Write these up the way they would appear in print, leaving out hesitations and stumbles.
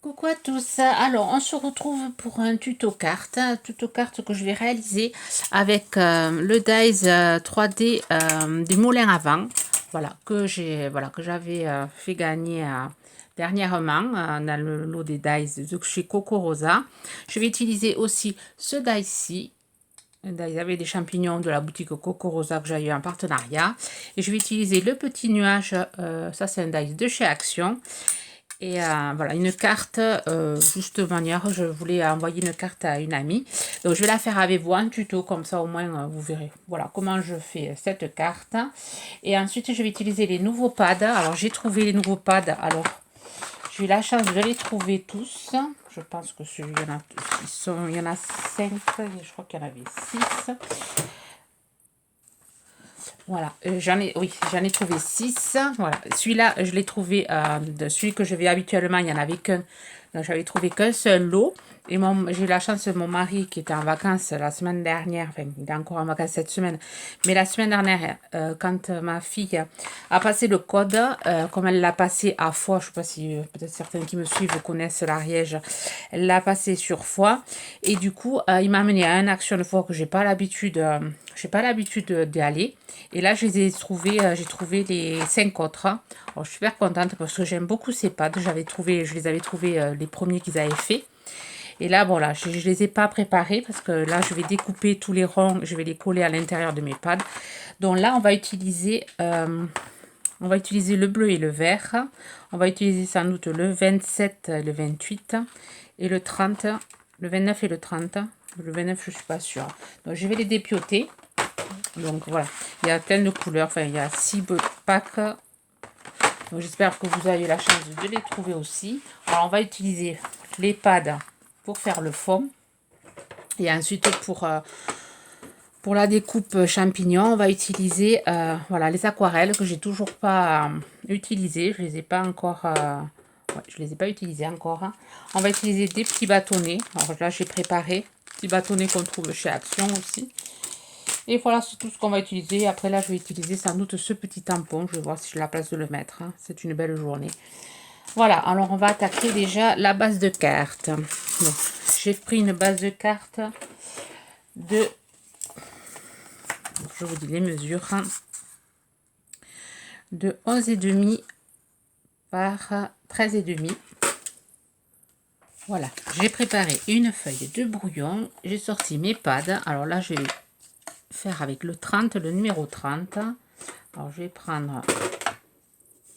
Coucou à tous, alors on se retrouve pour un tuto carte que je vais réaliser avec le dies 3D des moulins à vent, voilà, que j'avais fait gagner dernièrement dans le lot des dies de chez Coco Rosa. Je vais utiliser aussi ce die-ci, un die avec des champignons de la boutique Coco Rosa que j'ai eu en partenariat, et je vais utiliser le petit nuage, ça c'est un die de chez Action. Et voilà, une carte, juste manière, je voulais envoyer une carte à une amie. Donc je vais la faire avec vous en tuto, comme ça au moins vous verrez voilà comment je fais cette carte. Et ensuite je vais utiliser les nouveaux pads. Alors j'ai trouvé les nouveaux pads, alors j'ai eu la chance de les trouver tous. Je pense que il y en a, il y en a 5, je crois qu'il y en avait 6. Voilà, j'en ai trouvé 6. Voilà, celui-là, je l'ai trouvé, de celui que je vais habituellement, il n'y en avait qu'un. Donc, j'avais trouvé qu'un seul lot. Et j'ai eu la chance, mon mari qui était en vacances la semaine dernière, enfin, il est encore en vacances cette semaine, mais la semaine dernière, quand ma fille a passé le code, comme elle l'a passé à fois, je ne sais pas si peut-être certains qui me suivent connaissent l'Ariège, elle l'a passé sur fois. Et du coup, il m'a amené à un action de fois que j'ai pas l'habitude d'y aller. Et là, je les ai trouvés, j'ai trouvé les 5 autres. Alors, je suis super contente parce que j'aime beaucoup ces pads. Je les avais trouvés les premiers qu'ils avaient fait. Et là, bon, là, je ne les ai pas préparés parce que là, je vais découper tous les ronds, je vais les coller à l'intérieur de mes pads. Donc là, on va utiliser le bleu et le vert. On va utiliser sans doute le 27 et le 28 et le 30, le 29 et le 30. Le 29, je ne suis pas sûre. Donc, je vais les dépioter. Donc voilà, il y a plein de couleurs, enfin il y a 6 packs. Donc j'espère que vous avez la chance de les trouver aussi. Alors on va utiliser les pads pour faire le fond. Et ensuite pour la découpe champignon, on va utiliser voilà, les aquarelles que j'ai toujours pas utilisées. Je les ai pas encore... ouais, je les ai pas utilisées encore. Hein. On va utiliser des petits bâtonnets. Alors là j'ai préparé. Petits bâtonnets qu'on trouve chez Action aussi. Et voilà, c'est tout ce qu'on va utiliser. Après là, je vais utiliser sans doute ce petit tampon. Je vais voir si j'ai la place de le mettre. Hein. C'est une belle journée. Voilà, alors on va attaquer déjà la base de carte. J'ai pris une base de carte de... Je vous dis les mesures. De 11,5 par 13,5. Voilà, j'ai préparé une feuille de brouillon. J'ai sorti mes pads. Alors là, je vais faire avec le 30, le numéro 30. Alors je vais prendre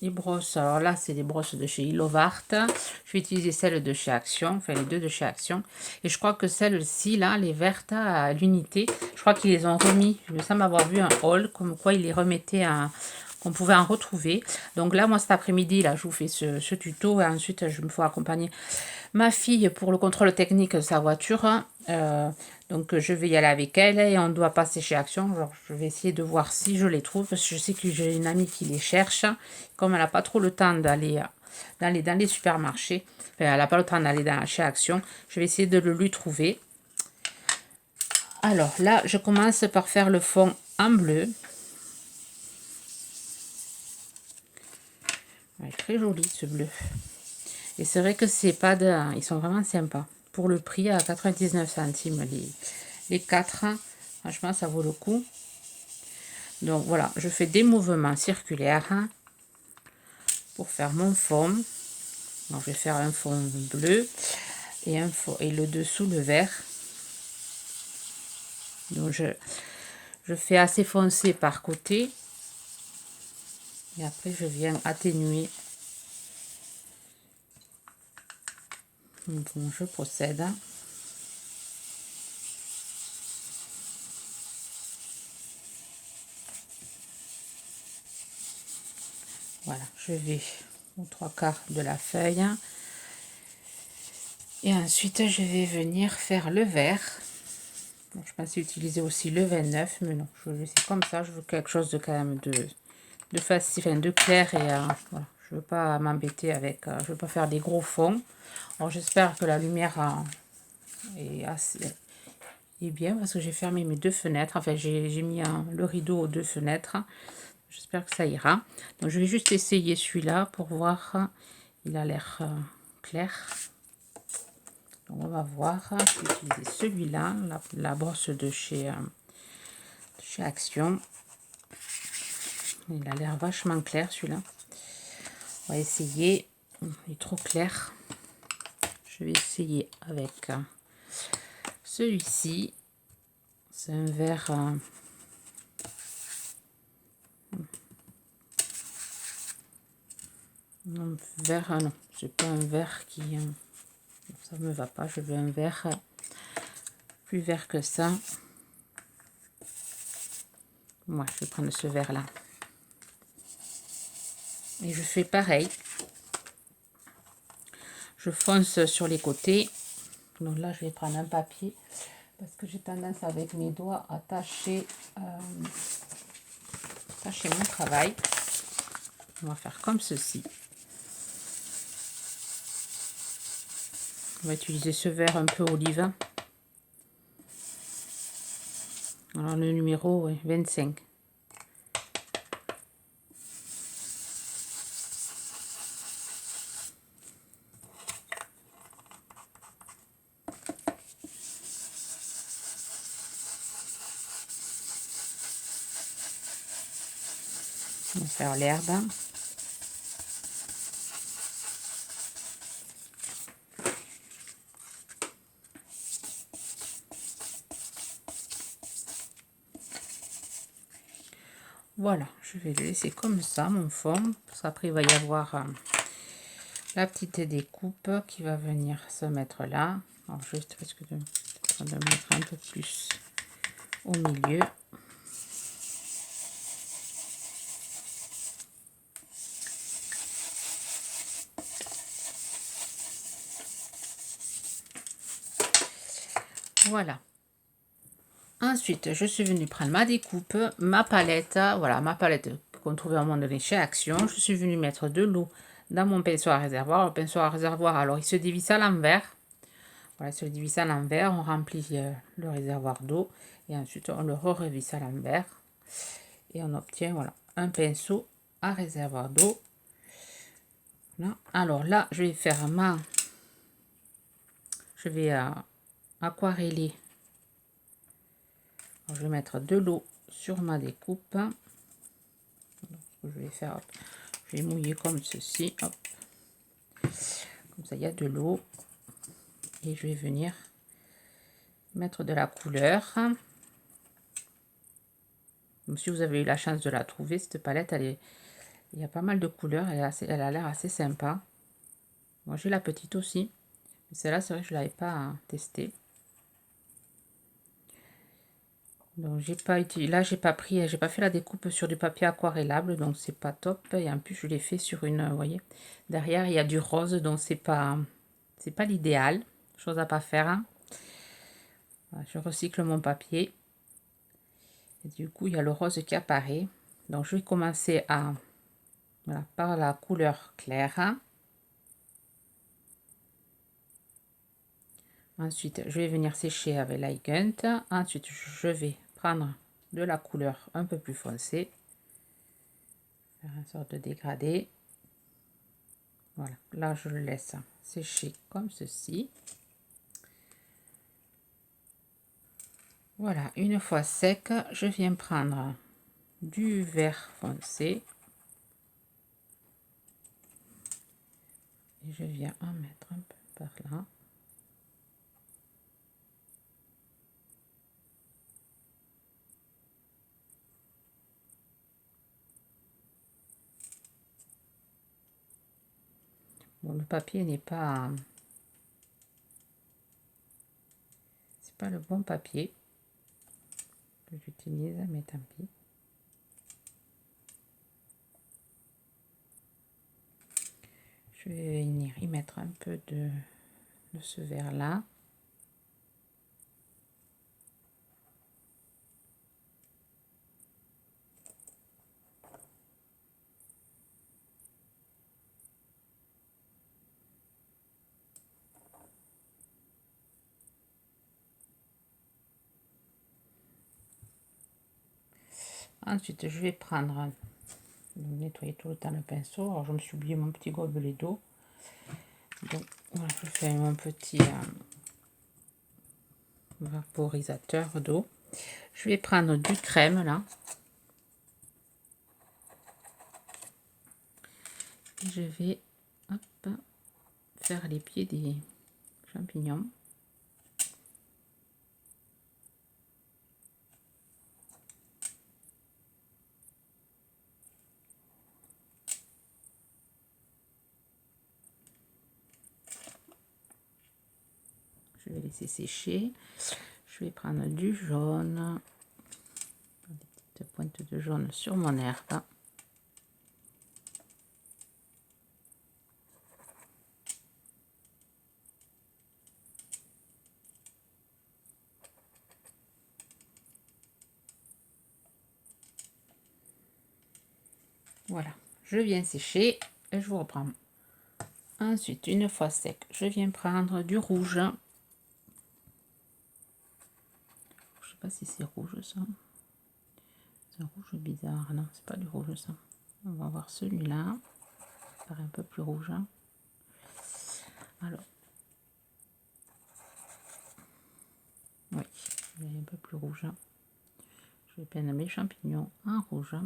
les brosses, alors là c'est des brosses de chez Ilovart. Je vais utiliser celles de chez Action, enfin les deux de chez Action. Et je crois que celles-ci là, les vertes à l'unité, je crois qu'ils les ont remis. Je me semble avoir vu un haul comme quoi ils les remettaient à, qu'on pouvait en retrouver. Donc là, moi cet après-midi, là je vous fais ce tuto et ensuite je me fais accompagner ma fille pour le contrôle technique de sa voiture. Donc je vais y aller avec elle et on doit passer chez Action. Alors, je vais essayer de voir si je les trouve parce que je sais que j'ai une amie qui les cherche. Comme elle n'a pas trop le temps d'aller dans les supermarchés, enfin, elle n'a pas le temps d'aller chez Action, je vais essayer de le lui trouver. Alors là, je commence par faire le fond en bleu. Ouais, très joli ce bleu. Et c'est vrai que ces pads, ils sont vraiment sympas. Pour le prix, à 99 centimes les 4, franchement, ça vaut le coup. Donc voilà, je fais des mouvements circulaires pour faire mon fond. Donc, je vais faire un fond bleu et, et le dessous le vert. Donc je fais assez foncé par côté. Et après, je viens atténuer. Donc, je procède. Voilà, je vais aux 3/4 de la feuille. Et ensuite, je vais venir faire le vert. Bon, je pensais utiliser aussi le 29, mais non, je vais laisser comme ça. Je veux quelque chose de quand même de facile, enfin de clair. Et voilà, je veux pas m'embêter avec, je veux pas faire des gros fonds. Alors j'espère que la lumière est assez est bien parce que j'ai fermé mes deux fenêtres. Enfin, j'ai mis le rideau aux deux fenêtres. J'espère que ça ira. Donc je vais juste essayer celui-là pour voir. Il a l'air clair. Donc on va voir, je vais utiliser celui-là, la brosse de chez Action. Il a l'air vachement clair celui-là. On va essayer, il est trop clair. Je vais essayer avec celui-ci. C'est un vert... non, c'est pas un vert qui... ça me va pas, je veux un vert plus vert que ça. Moi, je vais prendre ce vert là. Et je fais pareil. Je fonce sur les côtés. Donc là, je vais prendre un papier parce que j'ai tendance avec mes doigts à tâcher mon travail. On va faire comme ceci. On va utiliser ce vert un peu olive. Alors le numéro 25. On va faire l'herbe. Voilà, je vais le laisser comme ça, mon fond. Parce qu'après, il va y avoir la petite découpe qui va venir se mettre là. Alors, je risque de mettre un peu plus au milieu. Voilà. Ensuite, je suis venue prendre ma découpe, ma palette, voilà, ma palette qu'on trouvait à un moment donné chez Action. Je suis venue mettre de l'eau dans mon pinceau à réservoir. Le pinceau à réservoir, alors il se divise à l'envers. Voilà, il se divise à l'envers. On remplit le réservoir d'eau et ensuite on le revisse à l'envers. Et on obtient, voilà, un pinceau à réservoir d'eau. Voilà. Alors là, je vais faire je vais aquareller. Je vais mettre de l'eau sur ma découpe. Donc, je vais faire, hop, je vais mouiller comme ceci, hop. Comme ça, il y a de l'eau. Et je vais venir mettre de la couleur. Donc, si vous avez eu la chance de la trouver, cette palette, il y a pas mal de couleurs. Elle a l'air assez sympa. Moi, j'ai la petite aussi. Mais celle-là, c'est vrai que je ne l'avais pas testée. Donc j'ai pas fait la découpe sur du papier aquarellable, donc c'est pas top. Et en plus je l'ai fait sur une, vous voyez, derrière il y a du rose, donc c'est pas l'idéal, chose à pas faire, hein. Voilà, je recycle mon papier et du coup il y a le rose qui apparaît. Donc je vais commencer voilà, par la couleur claire. Ensuite je vais venir sécher avec l'Igent. Ensuite je vais prendre de la couleur un peu plus foncée, faire une sorte de dégradé. Voilà, là je le laisse sécher comme ceci. Voilà, une fois sec, je viens prendre du vert foncé et je viens en mettre un peu par là. Bon, le papier n'est pas, c'est pas le bon papier que j'utilise, mais tant pis. Je vais venir y mettre un peu de ce vert là. Ensuite, je vais prendre, nettoyer tout le temps le pinceau. Alors, je me suis oublié mon petit gobelet d'eau. Donc, voilà, je fais mon petit vaporisateur d'eau. Je vais prendre du crème là. Et je vais hop, faire les pieds des champignons. Je vais laisser sécher. Je vais prendre du jaune, des petites pointes de jaune sur mon herbe. Voilà, je viens sécher et je vous reprends. Ensuite, une fois sec, je viens prendre du rouge. Je sais pas si c'est rouge ça. C'est un rouge bizarre. Non, c'est pas du rouge ça. On va voir celui-là. Ça paraît un peu plus rouge. Alors, oui, il est un peu plus rouge. Je vais peindre mes champignons en rouge.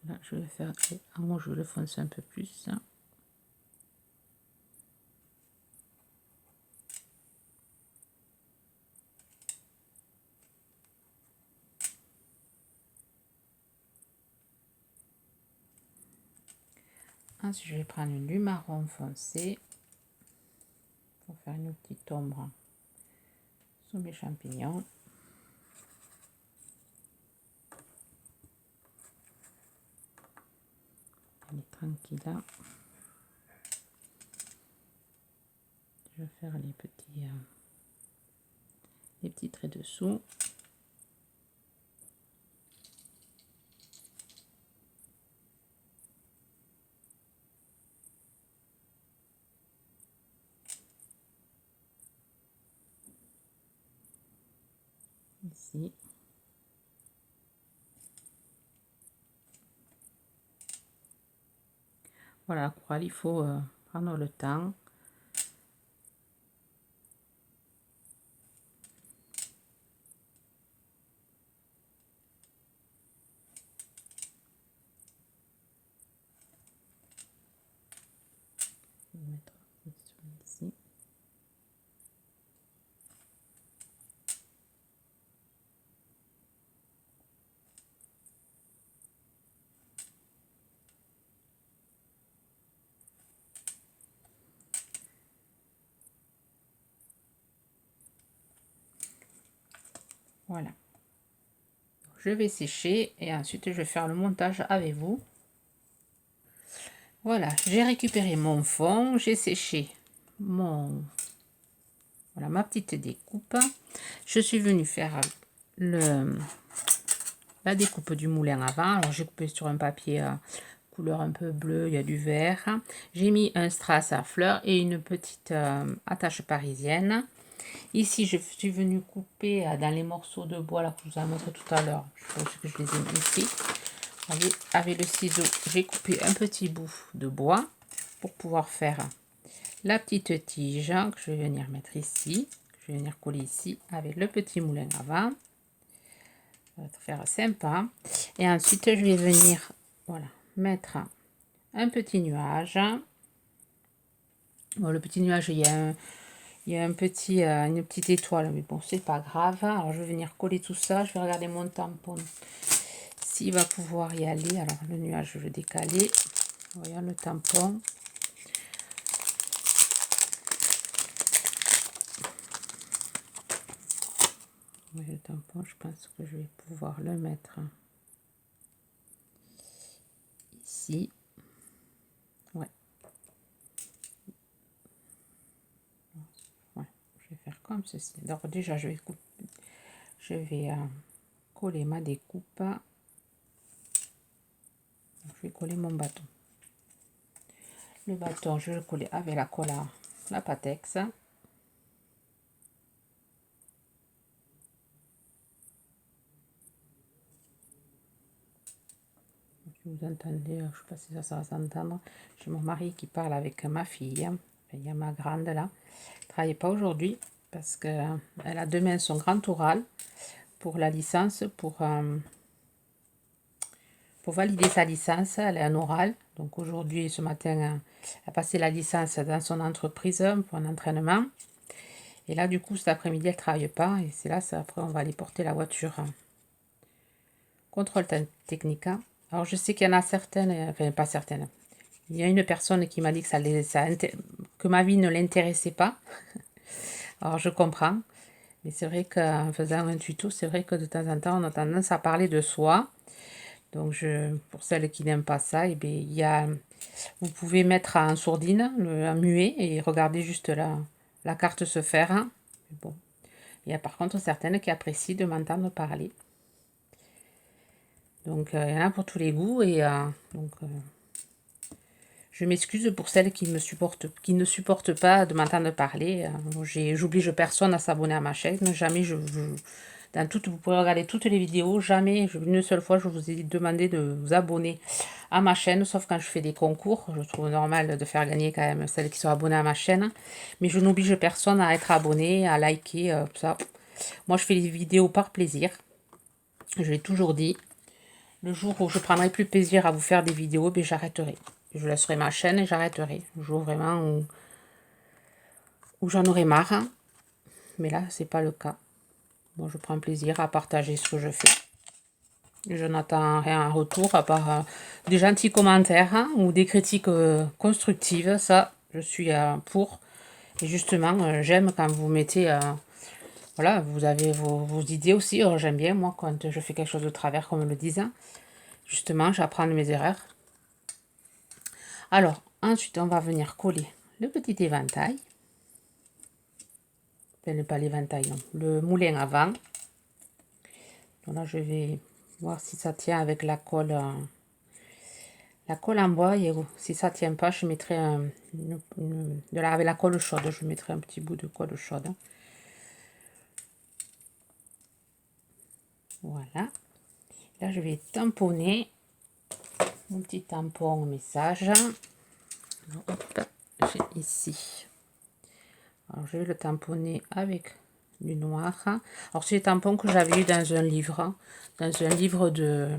Là, je vais faire en rouge, je le fonce un peu plus. Ensuite, je vais prendre du marron foncé pour faire une petite ombre sur mes champignons. Elle est tranquille là. Je vais faire les petits traits dessous. Ici. Voilà, l'aquarelle, il faut prendre le temps. Je vais mettre ici. Voilà. Je vais sécher et ensuite je vais faire le montage avec vous. Voilà, j'ai récupéré mon fond, j'ai séché voilà ma petite découpe. Je suis venue faire la découpe du moulin à vent. Alors j'ai coupé sur un papier couleur un peu bleu, il y a du vert. J'ai mis un strass à fleurs et une petite attache parisienne. Ici, je suis venue couper dans les morceaux de bois là, que je vous ai montré tout à l'heure. Je pense que je les ai mis ici. Avec le ciseau, j'ai coupé un petit bout de bois pour pouvoir faire la petite tige que je vais venir mettre ici. Que je vais venir coller ici avec le petit moulin à vent. Ça va faire sympa. Et ensuite, je vais venir voilà, mettre un petit nuage. Bon, le petit nuage, il y a une petite étoile, mais bon, c'est pas grave. Alors, je vais venir coller tout ça. Je vais regarder mon tampon s'il va pouvoir y aller. Alors, le nuage, je vais le décaler. Voyons le tampon. Oui, le tampon, je pense que je vais pouvoir le mettre ici. Ouais. Ouais, je vais faire comme ceci. Donc déjà, je vais coller ma découpe. Je vais coller mon bâton. Le bâton, je vais le coller avec la colle à la Pattex. Vous entendez, je ne sais pas si ça va s'entendre. J'ai mon mari qui parle avec ma fille. Il y a ma grande là. Elle ne travaille pas aujourd'hui parce qu'elle a demain son grand oral pour la licence, pour valider sa licence. Elle est en oral. Donc aujourd'hui, ce matin, elle a passé la licence dans son entreprise pour un entraînement. Et là, du coup, cet après-midi, elle ne travaille pas. Et c'est là, après, on va aller porter la voiture. Contrôle technique. Alors, je sais qu'il y en a certaines, enfin, pas certaines. Il y a une personne qui m'a dit que ma vie ne l'intéressait pas. Alors, je comprends. Mais c'est vrai qu'en faisant un tuto, c'est vrai que de temps en temps, on a tendance à parler de soi. Donc, pour celles qui n'aiment pas ça, eh bien, vous pouvez mettre en sourdine, en muet, et regarder juste la carte se faire. Bon. Il y a par contre certaines qui apprécient de m'entendre parler. Donc, il y en a pour tous les goûts. Et je m'excuse pour celles qui ne supportent pas de m'entendre parler. J'oblige personne à s'abonner à ma chaîne. Jamais vous pouvez regarder toutes les vidéos. Jamais, une seule fois, je vous ai demandé de vous abonner à ma chaîne. Sauf quand je fais des concours. Je trouve normal de faire gagner quand même celles qui sont abonnées à ma chaîne. Mais je n'oblige personne à être abonné, à liker, ça. Moi, je fais des vidéos par plaisir. Je l'ai toujours dit. Le jour où je prendrai plus plaisir à vous faire des vidéos, ben j'arrêterai. Je laisserai ma chaîne et j'arrêterai. Le jour vraiment où j'en aurai marre. Mais là, c'est pas le cas. Moi, je prends plaisir à partager ce que je fais. Je n'attends rien en retour, à part des gentils commentaires ou des critiques constructives. Ça, je suis pour. Et justement, j'aime quand vous mettez... voilà, vous avez vos idées aussi. J'aime bien, moi, quand je fais quelque chose de travers, comme le disent. Justement, j'apprends de mes erreurs. Alors, ensuite, on va venir coller le petit éventail. Enfin, pas l'éventail, non. Le moulin avant. Donc là, je vais voir si ça tient avec la colle en bois. Et si ça tient pas, je mettrai avec la colle chaude. Je mettrai un petit bout de colle chaude. Voilà. Là, je vais tamponner mon petit tampon message. Hop, j'ai ici. Alors, je vais le tamponner avec du noir. Alors, c'est les tampons que j'avais eu dans un livre. Dans un livre de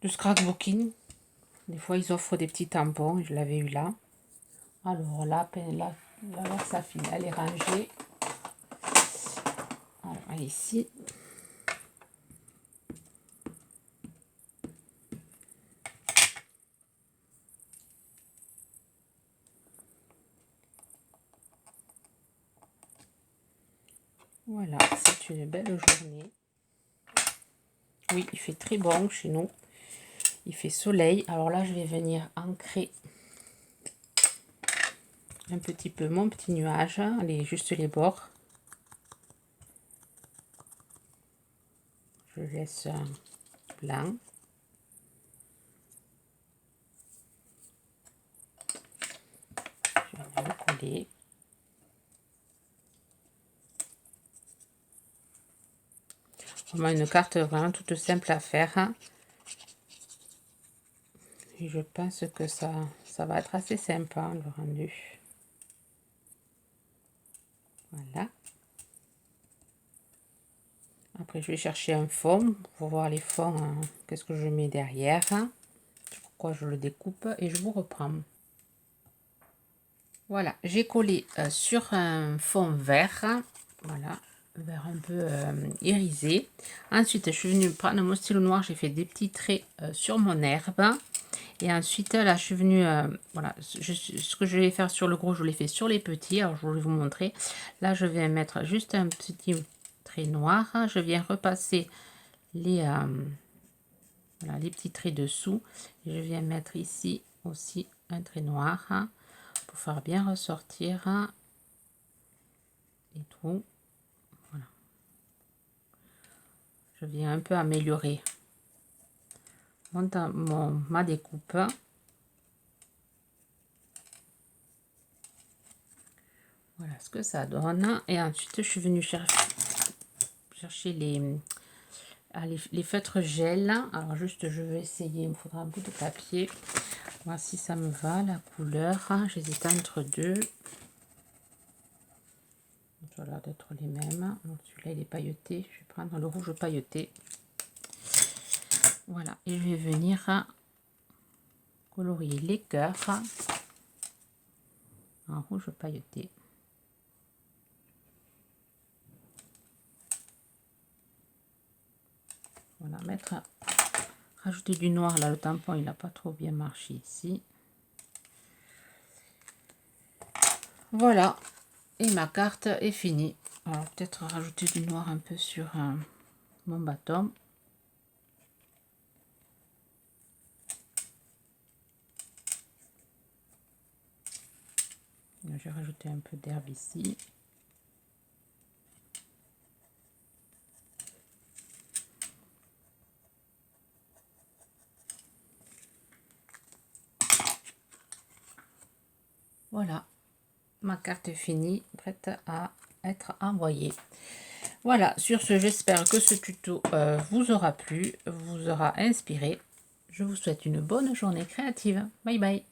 scrapbooking. Des fois, ils offrent des petits tampons. Je l'avais eu là. Alors, là, sa file, elle est rangée. Alors, ici. Voilà, c'est une belle journée. Oui, il fait très bon chez nous. Il fait soleil. Alors là, je vais venir ancrer un petit peu mon petit nuage. Juste les bords. Je laisse blanc. Je vais le coller. Vraiment une carte vraiment toute simple à faire. Et je pense que ça va être assez sympa le rendu. Voilà. Après, je vais chercher un fond pour voir les fonds. Qu'est-ce que je mets derrière. Pourquoi je le découpe et je vous reprends. Voilà, j'ai collé sur un fond vert. Voilà, vert un peu irisé. Ensuite, je suis venue prendre mon stylo noir. J'ai fait des petits traits sur mon herbe. Et ensuite, là, je suis venue, voilà, ce que je vais faire sur le gros, je l'ai fait sur les petits. Alors, je vais vous montrer. Là, je vais mettre juste un petit trait noir. Je viens repasser voilà, les petits traits dessous. Et je viens mettre ici aussi un trait noir pour faire bien ressortir et tout. Voilà. Je viens un peu améliorer ma découpe. Voilà ce que ça donne. Et ensuite, je suis venue chercher les feutres gel. Alors juste, je vais essayer. Il me faudra un bout de papier. Voir si ça me va, la couleur. J'hésite entre deux. Ça a l'air d'être les mêmes. Celui-là, il est pailleté. Je vais prendre le rouge pailleté. Voilà. Et je vais venir colorier les cœurs en rouge pailleté. Voilà, rajouter du noir là, le tampon il n'a pas trop bien marché ici. Voilà, et ma carte est finie. Alors peut-être rajouter du noir un peu sur mon bâton. Je vais rajouter un peu d'herbe ici. Voilà, ma carte est finie, prête à être envoyée. Voilà, sur ce, j'espère que ce tuto vous aura plu, vous aura inspiré. Je vous souhaite une bonne journée créative. Bye bye.